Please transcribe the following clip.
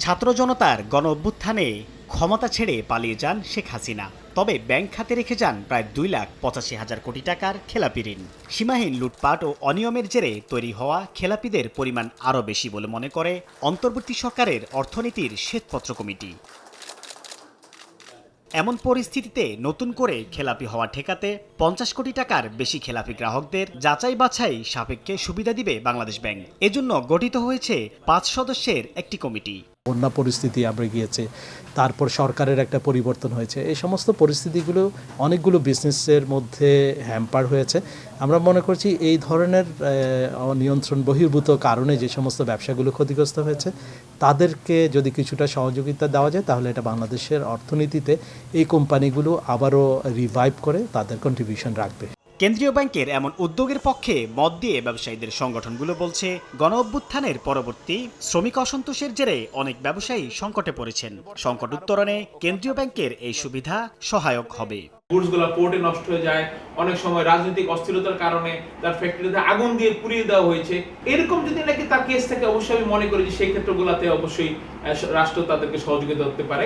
ছাত্র জনতার গণ অভ্যুত্থানে ক্ষমতা ছেড়ে পালিয়ে যান শেখ হাসিনা। তবে ব্যাংক খাতে রেখে যান প্রায় 2,85,000 কোটি টাকার খেলাপি ঋণ। সীমাহীন লুটপাট ও অনিয়মের জেরে তৈরি হওয়া খেলাপিদের পরিমাণ আরও বেশি বলে মনে করে অন্তর্বর্তী সরকারের অর্থনীতির শ্বেতপত্র কমিটি। এমন পরিস্থিতিতে নতুন করে খেলাপি হওয়া ঠেকাতে 50 কোটি টাকার বেশি খেলাপি গ্রাহকদের যাচাই বাছাই সাপেক্ষে সুবিধা দিবে বাংলাদেশ ব্যাংক। এজন্য গঠিত হয়েছে 5 সদস্যের একটি কমিটি। বন্যা পরিস্থিতি আমরা গিয়েছে, তারপর সরকারের একটা পরিবর্তন হয়েছে, এই সমস্ত পরিস্থিতিগুলো অনেকগুলো বিজনেসের মধ্যে হ্যাম্পার হয়েছে। আমরা মনে করছি এই ধরনের নিয়ন্ত্রণ বহির্ভূত কারণে যে সমস্ত ব্যবসাগুলো ক্ষতিগ্রস্ত হয়েছে তাদেরকে যদি কিছুটা সহযোগিতা দেওয়া যায় তাহলে এটা বাংলাদেশের অর্থনীতিতে এই কোম্পানিগুলো আবারও রিভাইভ করে তাদের কন্ট্রিবিউশন রাখবে। কেন্দ্রীয় ব্যাংকের এমন উদ্যোগের পক্ষে মত দিয়ে ব্যবসায়ীদের সংগঠনগুলো বলছে, গণ অভ্যুত্থানের পরবর্তী শ্রমিক অসন্তোষের জেরে অনেক ব্যবসায়ী সংকটে পড়েছেন। সংকট উত্তরণে কেন্দ্রীয় ব্যাংকের এই সুবিধা সহায়ক হবে। গুডসগুলো পোর্টে নষ্ট হয়ে যায়, অনেক সময় রাজনৈতিক অস্থিরতার কারণে তার ফ্যাক্টরিতে আগুন দিয়ে পুড়িয়ে দেওয়া হয়েছে। এরকম যদি নাকি তার কেস থাকে, অবশ্যই আমি মনে করি যে সেই ক্ষেত্রগুলোতে অবশ্যই রাষ্ট্র তাদেরকে সহযোগিতা করতে পারে।